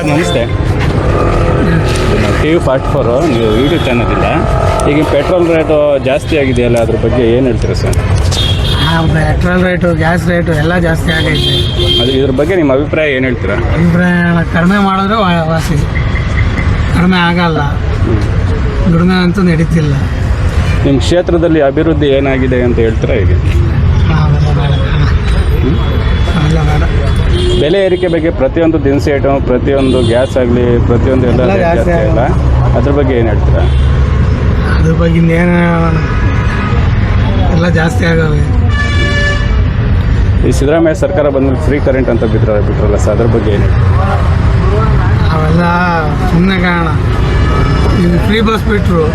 Sir ನಮಸ್ತೆ. TV44 ನೀವು YouTube channel ಇಲ್ಲ. ಈಗ ಪೆಟ್ರೋಲ್ ರೇಟು ಜಾಸ್ತಿ ಆಗಿದೆಯಲ್ಲ, ಅದ್ರ ಬಗ್ಗೆ ಏನು ಹೇಳ್ತೀರಾ sir? Petrol rate, gas rate ಎಲ್ಲ ಜಾಸ್ತಿ ಆಗೈತೆ. ಅದು ಇದ್ರ ಬಗ್ಗೆ ನಿಮ್ಮ ಅಭಿಪ್ರಾಯ ಏನು ಹೇಳ್ತೀರಾ? ಅಭಿಪ್ರಾಯ ಕಡಿಮೆ ಮಾಡಿದ್ರೆ ವಾಸಿ, ಕಡಿಮೆ ಆಗಲ್ಲ. ದುಡಿಮೆ ಅಂತೂ ನಡೀತಿಲ್ಲ. ನಿಮ್ಮ ಕ್ಷೇತ್ರದಲ್ಲಿ ಅಭಿವೃದ್ಧಿ ಏನಾಗಿದೆ ಅಂತ ಹೇಳ್ತೀರಾ? ಹೇಗೆ ಬೇಡ. ಬೆಲೆ ಏರಿಕೆ ಬಗ್ಗೆ ಪ್ರತಿಯೊಂದು ದಿನಸಿ ಐಟಮ್, ಪ್ರತಿಯೊಂದು ಗ್ಯಾಸ್ ಆಗಲಿ, ಪ್ರತಿಯೊಂದು ಎಲ್ಲ ಜಾಸ್ತಿ ಇಲ್ಲ. ಅದ್ರ ಬಗ್ಗೆ ಏನು ಹೇಳ್ತೀರಾ? ಅದ್ರ ಬಗ್ಗೆ ಇನ್ನೇನು ಎಲ್ಲ ಜಾಸ್ತಿ ಆಗವೆ. ಈ ಸಿದ್ದರಾಮಯ್ಯ ಸರ್ಕಾರ ಬಂದ್ಮೇಲೆ ಫ್ರೀ ಕರೆಂಟ್ ಅಂತ ಬಿಟ್ರಲ್ಲ ಸರ್, ಅದ್ರ ಬಗ್ಗೆ ಏನು? ಅವೆಲ್ಲ ಸುಮ್ಮನೆ ಕಾರಣ. ಈಗ ಫ್ರೀ ಬಸ್ ಬಿಟ್ಟರು,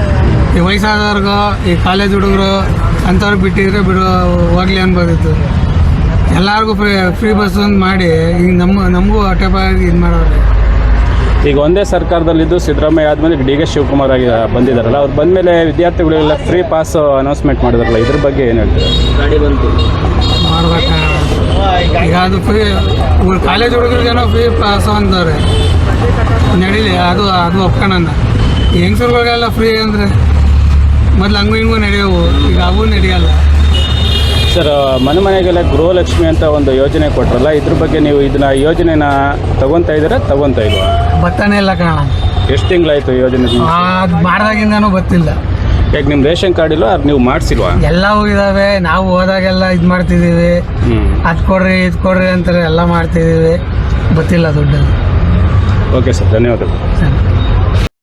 ಈ ವಯಸ್ಸಾದವ್ರಿಗೂ, ಈ ಕಾಲೇಜ್ ಹುಡುಗರು ಅಂಥವ್ರಿಗೆ ಬಿಟ್ಟಿದ್ರೆ ಹೋಗ್ಲಿ ಅನ್ಬೋದಿತ್ತು. ಎಲ್ಲರಿಗೂ ಫ್ರೀ ಬಸ್ ಒಂದು ಮಾಡಿ ಈಗ ನಮಗೂ ಹೊಟ್ಟೆಪಾಡಿಗೆ ಇದು ಮಾಡೋರು. ಈಗ ಒಂದೇ ಸರ್ಕಾರದಲ್ಲಿದ್ದು ಸಿದ್ದರಾಮಯ್ಯ ಆದಮೇಲೆ ಡಿ ಕೆ ಶಿವಕುಮಾರ್ ಆಗಿ ಬಂದಿದ್ದಾರಲ್ಲ, ಅವ್ರು ಬಂದಮೇಲೆ ವಿದ್ಯಾರ್ಥಿಗಳಿಗೆಲ್ಲ ಫ್ರೀ ಪಾಸ್ ಅನೌನ್ಸ್ಮೆಂಟ್ ಮಾಡಿದಾರಲ್ಲ, ಇದ್ರ ಬಗ್ಗೆ ಏನು ಹೇಳ್ತೀರಾ? ಗಾಡಿ ಬಂತು ಮಾಡ್ಬೇಕ. ಈಗ ಅದು ಫ್ರೀ ಕಾಲೇಜ್ ಹುಡುಗರಿಗೇನೋ ಫ್ರೀ ಪಾಸ್ ಅಂದವ್ರೆ, ನಡೀಲಿ. ಅದು ಒಪ್ಕೊಳ್ಳೋಣ. ಹೆಂಗಸರುಗಳಿಗೆಲ್ಲ ಫ್ರೀ ಅಂದರೆ ಮೊದಲು ಹಂಗೂ ಹಿಂಗೂ ನಡೆಯೋವು, ಈಗ ಅವು ನಡೆಯಲ್ಲ. ಸರ್, ಮನೆಗೆಲ್ಲ ಗೃಹಲಕ್ಷ್ಮಿ ಅಂತ ಒಂದು ಯೋಜನೆ ಕೊಟ್ಟರಲ್ಲ, ಇದ್ರ ಬಗ್ಗೆ ನೀವು ಇದನ್ನ ಯೋಜನೆನ ತಗೊತಾ ಇದ್ದೀರಾ, ತಗೊತಾ ಇಲ್ವಾ? ಬರ್ತಾನೆ ಇಲ್ಲ ಕಾರಣ. ಎಷ್ಟು ತಿಂಗಳಾಯ್ತು ಯೋಜನೆ? ಅದು ಮಾಡಿದಾಗಿಂದನೂ ಗೊತ್ತಿಲ್ಲ. ಯಾಕೆ ನಿಮ್ಮ ರೇಷನ್ ಕಾರ್ಡ್ ಇಲ್ವಾ, ಅದು ನೀವು ಮಾಡಿಸಿಲ್ವಾ? ಎಲ್ಲವೂ ಇದ್ದಾವೆ. ನಾವು ಹೋದಾಗೆಲ್ಲ ಇದು ಮಾಡ್ತಿದ್ದೀವಿ, ಅದು ಕೊಡ್ರಿ ಇದು ಕೊಡ್ರಿ ಅಂತಾರೆ, ಎಲ್ಲ ಮಾಡ್ತಿದ್ದೀವಿ. ಗೊತ್ತಿಲ್ಲ ದುಡ್ಡು. ಓಕೆ ಸರ್, ಧನ್ಯವಾದಗಳು. ಸರಿ.